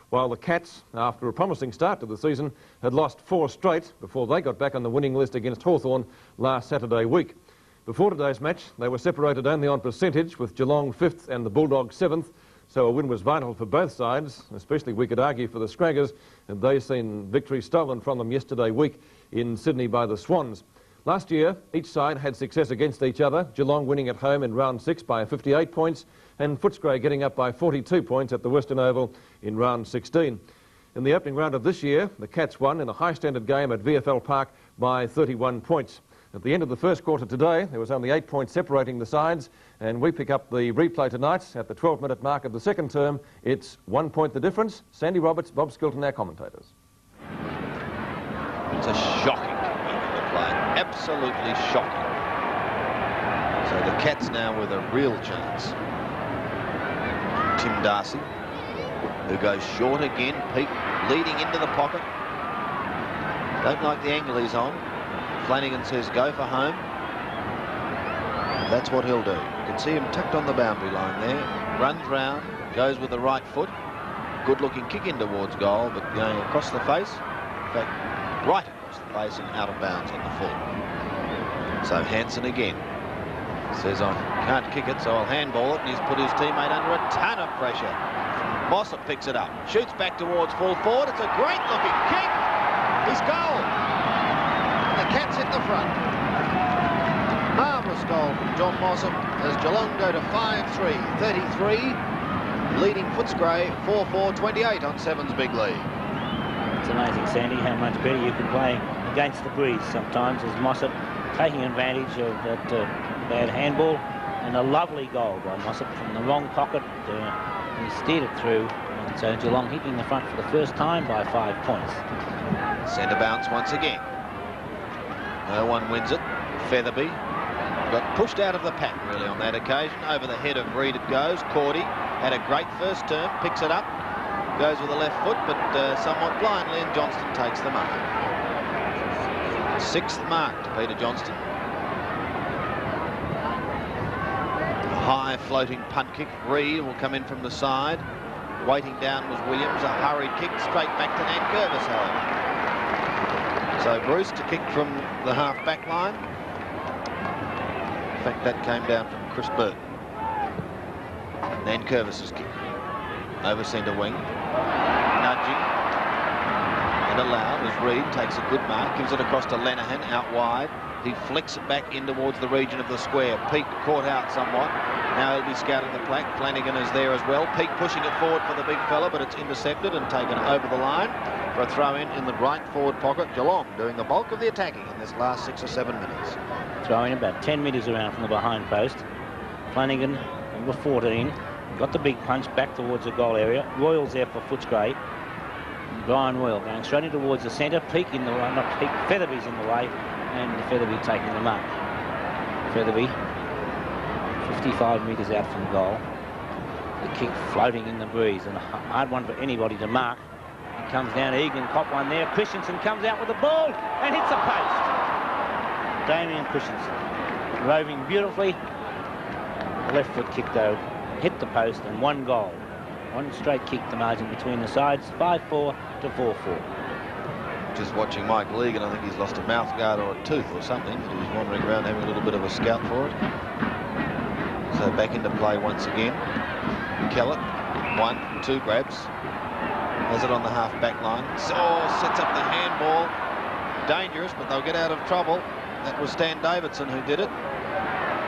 while the Cats, after a promising start to the season, had lost 4 straight before they got back on the winning list against Hawthorn last Saturday week. Before today's match, they were separated only on percentage, with Geelong 5th and the Bulldogs 7th, so a win was vital for both sides, especially we could argue for the Scraggers, and they've seen victory stolen from them yesterday week in Sydney by the Swans. Last year, each side had success against each other, Geelong winning at home in round 6 by 58 points, and Footscray getting up by 42 points at the Western Oval in round 16. In the opening round of this year, the Cats won in a high-standard game at VFL Park by 31 points. At the end of the first quarter today, there was only 8 points separating the sides, and we pick up the replay tonight at the 12-minute mark of the second term. It's 1 point the difference. Sandy Roberts, Bob Skilton, our commentators. It's a shocking kick in the play, absolutely shocking. So the Cats now with a real chance. Tim Darcy, who goes short again. Pete leading into the pocket. Don't like the angle he's on. Flanagan says go for home. That's what he'll do. You can see him tucked on the boundary line there. Runs round, goes with the right foot. Good looking kick in towards goal, but going across the face. In fact, right across the face and out of bounds on the full. So Hansen again says I can't kick it, so I'll handball it, and he's put his teammate under a ton of pressure. Mossop picks it up, shoots back towards full forward. It's a great looking kick. He's goal. The Cats hit the front. Marvellous goal from John Mossop as Geelong go to 5-3, 33, leading Footscray 4-4, 28 on Seven's big lead. It's amazing, Sandy, how much better you can play against the breeze sometimes, as Mossop taking advantage of that bad handball, and a lovely goal by Mossop from the wrong pocket. He steered it through, and so Geelong hitting the front for the first time by 5 points. Centre bounce once again. No one wins it. Featherby got pushed out of the pack really on that occasion. Over the head of Reid it goes. Cordy had a great first turn, picks it up, goes with the left foot, but somewhat blindly, and Johnston takes the mark. 6th mark to Peter Johnston. A high floating punt kick. Reid will come in from the side. Waiting down was Williams. A hurried kick straight back to Nankervis, however. So Bruce to kick from the half-back line. In fact, that came down from Chris Burton. Nankervis's kick. Over centre wing. Nudging. And allowed as Reid takes a good mark. Gives it across to Lenihan out wide. He flicks it back in towards the region of the square. Pete caught out somewhat. Now he'll be scouting the plaque. Flanagan is there as well. Pete pushing it forward for the big fella, but it's intercepted and taken over the line for a throw in the right forward pocket. Geelong doing the bulk of the attacking in this last 6 or 7 minutes. Throwing about 10 metres around from the behind post. Flanagan, number 14, got the big punch back towards the goal area. Royal's there for Footscray. Brian Royal going straight in towards the centre. Peak in the way, not Peak, Featherby's in the way, and Featherby taking the mark. Featherby, 55 metres out from goal. The kick floating in the breeze, and a hard one for anybody to mark. He comes down, Egan caught one there. Christensen comes out with the ball and hits the post. Damien Christensen roving beautifully. The left foot kick though hit the post, and 1 goal. 1 straight kick, the margin between the sides, 5-4 to 4-4. Just watching Mike Legan, I think he's lost a mouth guard or a tooth or something, but he's wandering around having a little bit of a scout for it. So back into play once again. Kellett, 1, 2 grabs. Has it on the half-back line. So sets up the handball. Dangerous, but they'll get out of trouble. That was Stan Davidson who did it.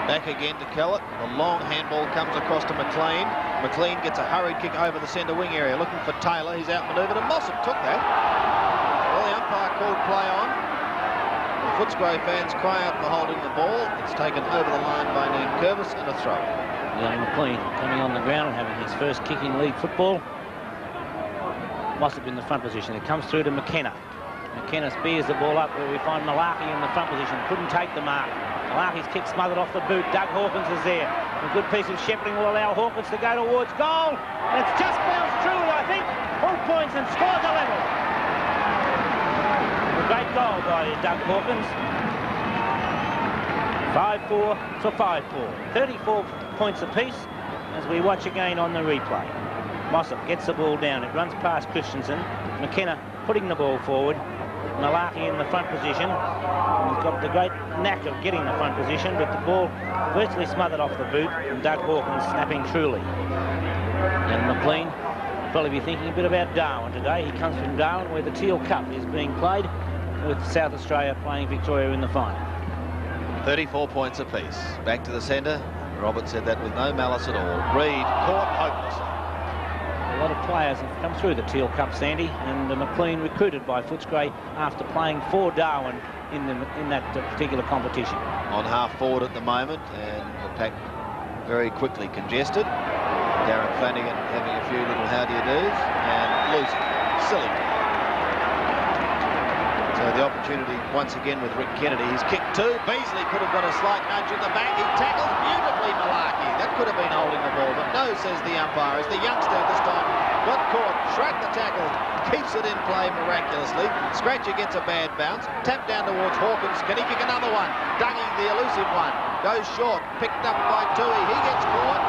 Back again to Kellett. The long handball comes across to McLean. McLean gets a hurried kick over the centre wing area, looking for Taylor. He's outmanoeuvred, and Mossop took that. Well, the umpire called play on. The Footscray fans cry out for holding the ball. It's taken over the line by Nankervis and a throw. Yeah, McLean coming on the ground and having his first kicking league football. Mossop in the front position. It comes through to McKenna. McKenna spears the ball up where we find Malarkey in the front position. Couldn't take the mark. Malarkey's kick smothered off the boot. Doug Hawkins is there. A good piece of shepherding will allow Hawkins to go towards goal. And it's just bounced through, I think. All points and scores a level. A great goal by Doug Hawkins. 5-4 to 5-4. 34 points apiece as we watch again on the replay. Mossop gets the ball down. It runs past Christensen. McKenna putting the ball forward. Malarkey in the front position. He's got the great knack of getting the front position, but the ball virtually smothered off the boot, and Doug Hawkins snapping truly. And McLean will probably be thinking a bit about Darwin today. He comes from Darwin, where the Teal Cup is being played, with South Australia playing Victoria in the final. 34 points apiece. Back to the centre. Robert said that with no malice at all. Reid caught hopelessly. A lot of players have come through the Teal Cup, Sandy, and McLean recruited by Footscray after playing for Darwin in that particular competition. On half forward at the moment, and the pack very quickly congested. Darren Flanagan having a few little how do you do's and losing. Silly. So the opportunity once again with Rick Kennedy. He's kicked two. Beasley could have got a slight nudge in the back. He tackles beautifully Malarkey. That could have been holding the ball, but no, says the umpire, as the youngster this time got caught. Shrat the tackle, keeps it in play miraculously. Scratcher gets a bad bounce. Tap down towards Hawkins. Can he kick another one? Dougie, the elusive one, goes short. Picked up by Toohey. He gets caught.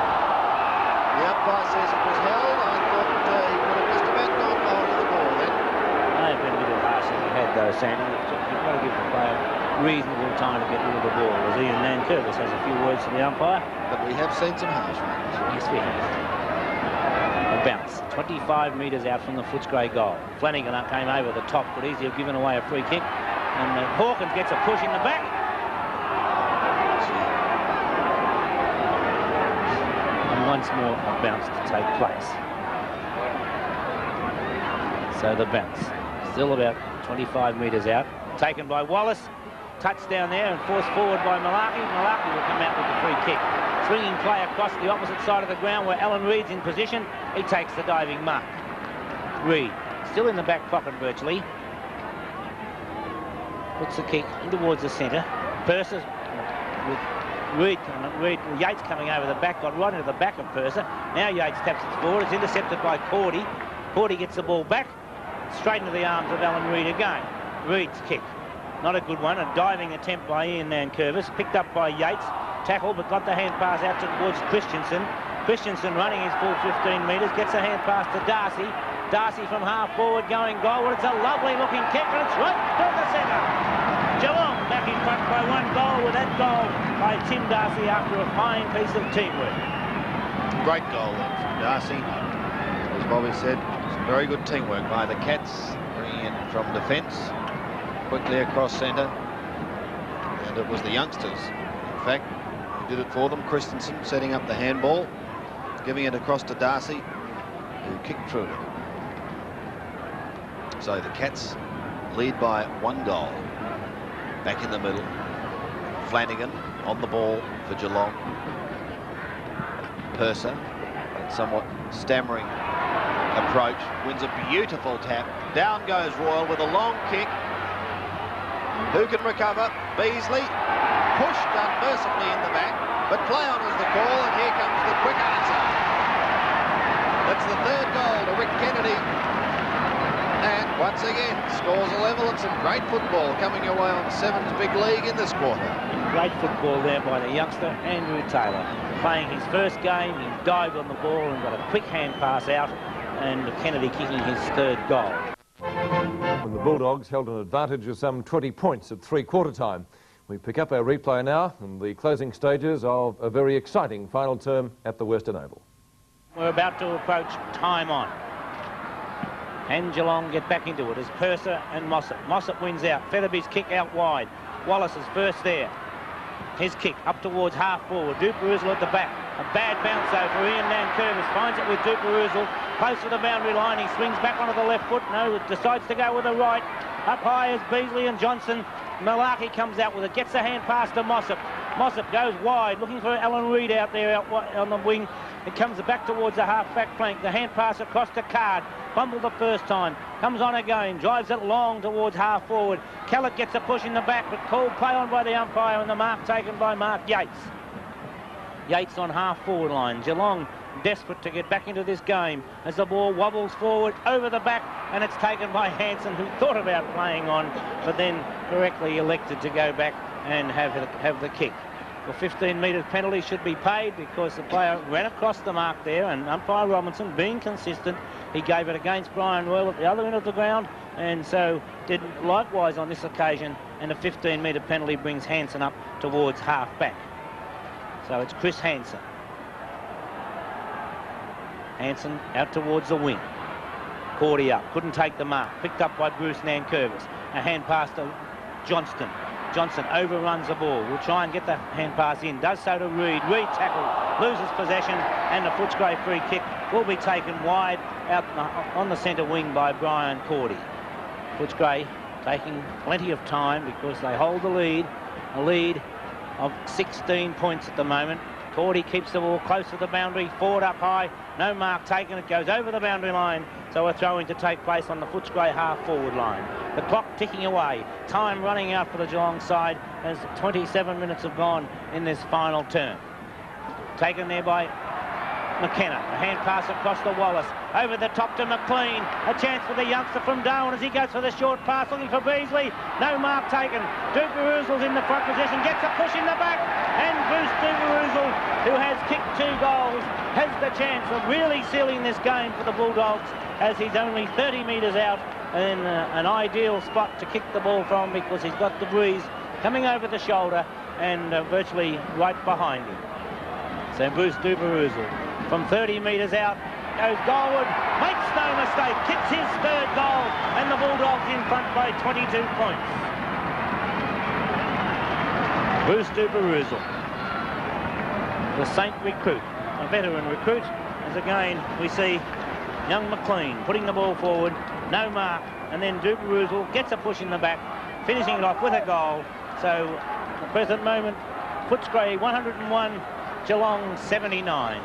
The umpire says it was held. I thought he would have just about gone hold of the ball then. May have been a little harsh if he had, though, Sandy. You've got to give the player reasonable time to get rid of the ball. As Ian Nankervis has a few words to the umpire. But we have seen some harsh ones. Yes, we have. A bounce, 25 metres out from the Footscray goal. Flanagan came over the top, could easily have given away a free kick. And Hawkins gets a push in the back. And once more a bounce to take place. So the bounce, still about 25 metres out. Taken by Wallace. Touchdown there and forced forward by Malarkey. Malarkey will come out with the free kick. Swinging play across the opposite side of the ground where Alan Reid's in position. He takes the diving mark. Reid, still in the back pocket virtually. Puts the kick in towards the centre. Purser with Yates coming over the back, got right into the back of Purser. Now Yates taps it forward. It's intercepted by Cordy. Cordy gets the ball back. Straight into the arms of Alan Reid again. Reid's kick. Not a good one. A diving attempt by Ian Nankervis. Picked up by Yates. Tackle, but got the hand pass out towards Christensen. Christensen running his full 15 metres. Gets a hand pass to Darcy. Darcy from half forward going goalward. It's a lovely looking kick and it's right to the centre. Geelong back in front by one goal with that goal by Tim Darcy after a fine piece of teamwork. Great goal then from Darcy. As Bobby said, some very good teamwork by the Cats, bringing in from defence. Quickly across centre, and it was the youngsters, in fact, who did it for them. Christensen setting up the handball, giving it across to Darcy, who kicked through it. So the Cats lead by one goal. Back in the middle, Flanagan on the ball for Geelong. Purser, somewhat stammering approach, wins a beautiful tap. Down goes Royal with a long kick. Who can recover? Beasley, pushed unmercifully in the back, but play on is the call, and here comes the quick answer. That's the third goal to Rick Kennedy. And once again, scores a level and some great football coming away on Sevens Big League in this quarter. Great football there by the youngster, Andrew Taylor. Playing his first game, he dived on the ball and got a quick hand pass out, and Kennedy kicking his third goal. When the Bulldogs held an advantage of some 20 points at three-quarter time. We pick up our replay now in the closing stages of a very exciting final term at the Western Oval. We're about to approach time on. And Geelong get back into it as Purser and Mossop. Mossop wins out. Featherby's kick out wide. Wallace is first there. His kick up towards half forward. Duper-Uzel at the back. A bad bounce though for Ian Nankervis. Finds it with Duper-Uzel. Close to the boundary line. He swings back onto the left foot. No, decides to go with the right. Up high is Beasley and Johnson. Malarkey comes out with it. Gets the hand pass to Mossop. Mossop goes wide, looking for Alan Reid out there on the wing. It comes back towards the half-back flank. The hand pass across to Card. Fumbled the first time. Comes on again. Drives it long towards half-forward. Kellett gets a push in the back, but called play on by the umpire, and the mark taken by Mark Yates. Yates on half-forward line. Geelong desperate to get back into this game as the ball wobbles forward over the back, and it's taken by Hanson, who thought about playing on, but then correctly elected to go back and have the kick. The 15-metre penalty should be paid because the player ran across the mark there, and umpire Robinson, being consistent, he gave it against Brian Royal at the other end of the ground, and so did likewise on this occasion, and a 15-metre penalty brings Hansen up towards half-back. So it's Chris Hansen. Hansen out towards the wing. Cordy up, couldn't take the mark, picked up by Bruce Nankervis. A hand pass to Johnston. Johnson overruns the ball, will try and get the hand pass in, does so to Reid. Reid tackled, loses possession, and the Footscray free kick will be taken wide out on the centre wing by Brian Cordy. Footscray taking plenty of time because they hold the lead, a lead of 16 points at the moment. Cordy keeps the ball close to the boundary, forward up high, no mark taken, it goes over the boundary line, so a throw-in to take place on the Footscray half-forward line. The clock ticking away, time running out for the Geelong side as 27 minutes have gone in this final term. Taken there by McKenna, a hand pass across to Wallace, over the top to McLean, a chance for the youngster from Darwin as he goes for the short pass, looking for Beasley, no mark taken. Duperouzle's in the front position, gets a push in the back, and Bruce Duperouzle, who has kicked 2 goals, has the chance of really sealing this game for the Bulldogs, as he's only 30 metres out in an ideal spot to kick the ball from, because he's got the breeze coming over the shoulder and virtually right behind him. So Bruce Duperouzle from 30 metres out goes goalward, makes no mistake, kicks his 3rd goal, and the Bulldogs in front by 22 points. Bruce Duperouzle, the Saint recruit, a veteran recruit, as again we see young McLean putting the ball forward, no mark, and then Duperouzle gets a push in the back, finishing it off with a goal. So at the present moment, Footscray 101, Geelong 79.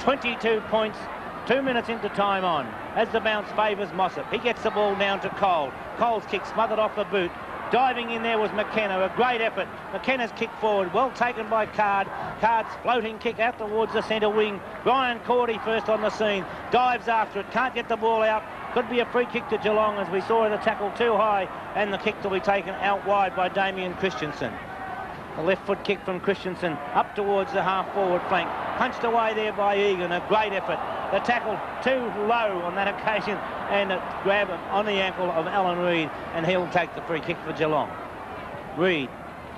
22 points, 2 minutes into time on, as the bounce favours Mossop. He gets the ball down to Cole. Cole's kick smothered off the boot. Diving in there was McKenna, a great effort. McKenna's kick forward, well taken by Card. Card's floating kick out towards the centre wing. Brian Cordy first on the scene, dives after it, can't get the ball out. Could be a free kick to Geelong, as we saw the tackle too high, and the kick will be taken out wide by Damien Christensen. A left foot kick from Christensen up towards the half-forward flank. Punched away there by Egan, a great effort. The tackle too low on that occasion, and a grab on the ankle of Alan Reid, and he'll take the free kick for Geelong. Reid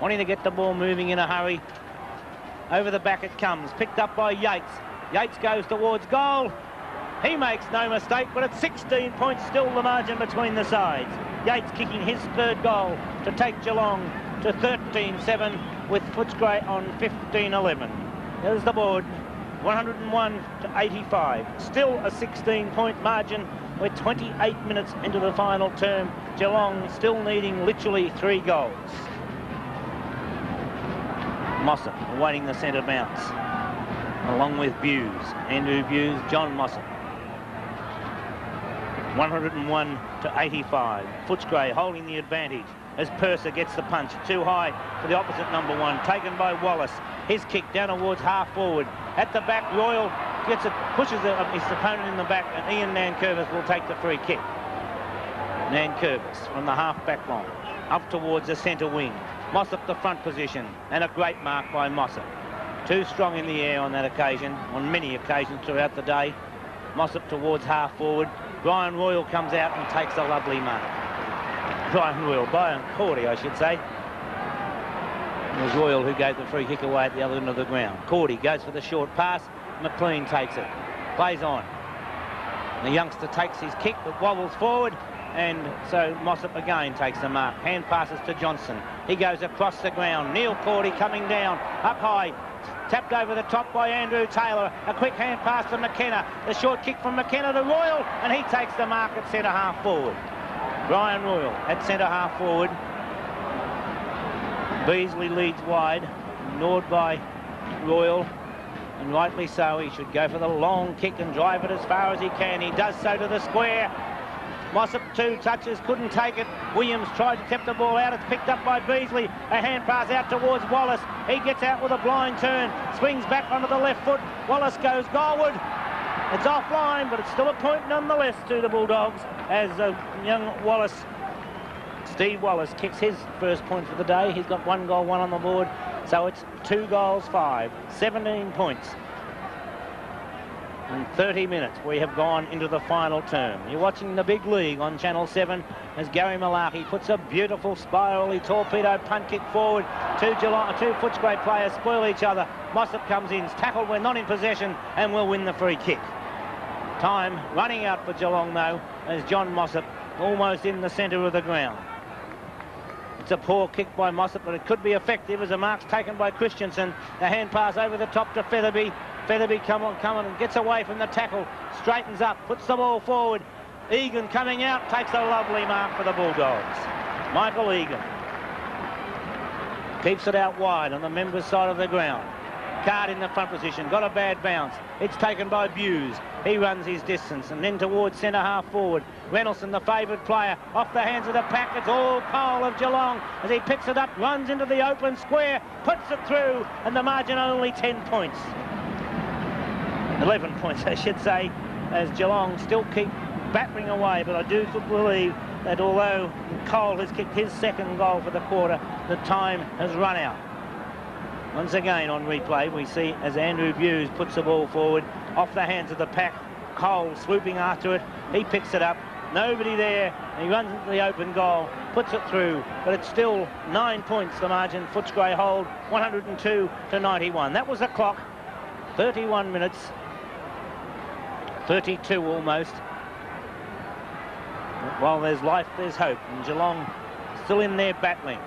wanting to get the ball moving in a hurry. Over the back it comes, picked up by Yates. Yates goes towards goal. He makes no mistake, but it's 16 points, still the margin between the sides. Yates kicking his 3rd goal to take Geelong to 13-7 with Footscray on 15-11. There's the board, 101 to 85. Still a 16-point margin. We're 28 minutes into the final term. Geelong still needing literally 3 goals. Mossop awaiting the centre bounce, along with Buse. Andrew Buse, John Mossop. 101 to 85. Footscray holding the advantage as Purser gets the punch too high for the opposite number 1, taken by Wallace. His kick down towards half forward. At the back, Royal gets it, pushes his opponent in the back, and Ian Nankervis will take the free kick. Nankervis from the half-back line, up towards the centre wing. Mossop the front position, and a great mark by Mossop. Too strong in the air on that occasion, on many occasions throughout the day. Mossop towards half forward. Brian Royal comes out and takes a lovely mark. Brian Cordy, I should say. It was Royal who gave the free kick away at the other end of the ground. Cordy goes for the short pass. McLean takes it. Plays on. The youngster takes his kick, but wobbles forward, and so Mossop again takes the mark. Hand passes to Johnson. He goes across the ground. Neil Cordy coming down, up high. Tapped over the top by Andrew Taylor. A quick hand pass to McKenna. The short kick from McKenna to Royal, and he takes the mark at centre half forward. Brian Royal at centre half forward. Beasley leads wide, ignored by Royal, and rightly so. He should go for the long kick and drive it as far as he can. He does so to the square. Mossop 2 touches, couldn't take it. Williams tried to tip the ball out. It's picked up by Beasley. A hand pass out towards Wallace. He gets out with a blind turn, swings back onto the left foot. Wallace goes goalward. It's offline, but it's still a point nonetheless to the Bulldogs, as young Wallace, Steve Wallace, kicks his first point for the day. He's got 1 goal, 1 on the board. So it's 2 goals, 5, 17 points. In 30 minutes, we have gone into the final term. You're watching the big league on Channel 7 as Gary Malarkey puts a beautiful spirally torpedo punt kick forward. Two Footscray players spoil each other. Mossop comes in, tackled when not in possession, and will win the free kick. Time running out for Geelong, though, as John Mossop almost in the centre of the ground. It's a poor kick by Mossop, but it could be effective as a mark's taken by Christensen. A hand pass over the top to Featherby. Featherby coming and gets away from the tackle, straightens up, puts the ball forward. Egan coming out, takes a lovely mark for the Bulldogs. Michael Egan keeps it out wide on the members' side of the ground. Card in the front position, got a bad bounce. It's taken by Buse. He runs his distance and then towards centre half forward. Reynoldsson, the favoured player, off the hands of the pack. It's all Cole of Geelong as he picks it up, runs into the open square, puts it through, and the margin only 10 points. 11 points, I should say, as Geelong still keep battering away. But I do believe that although Cole has kicked his second goal for the quarter, the time has run out. Once again on replay, we see as Andrew Buse puts the ball forward, off the hands of the pack. Cole swooping after it. He picks it up. Nobody there. He runs into the open goal, puts it through, but it's still 9 points, the margin. Footscray hold 102 to 91. That was the clock. 31 minutes. 32 almost. While there's life, there's hope. And Geelong still in there battling.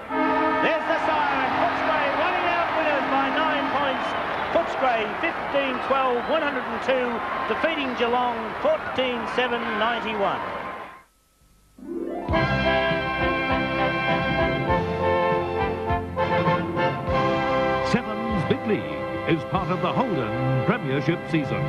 There's the siren. Footscray running out winners by 9 points. Footscray 15-12, 102, defeating Geelong 14-7, 91. Seven's Big League is part of the Holden Premiership season.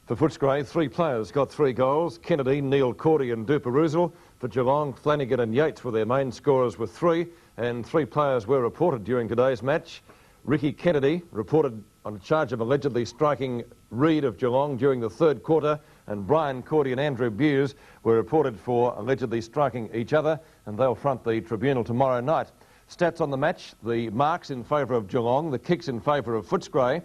For Footscray, 3 players got 3 goals. Kennedy, Neil Cordy and Duperuzal. For Geelong, Flanagan and Yates were their main scorers with 3, and 3 players were reported during today's match. Ricky Kennedy reported on a charge of allegedly striking Reid of Geelong during the 3rd quarter, and Brian Cordy and Andrew Buse were reported for allegedly striking each other, and they'll front the tribunal tomorrow night. Stats on the match: the marks in favour of Geelong, the kicks in favour of Footscray.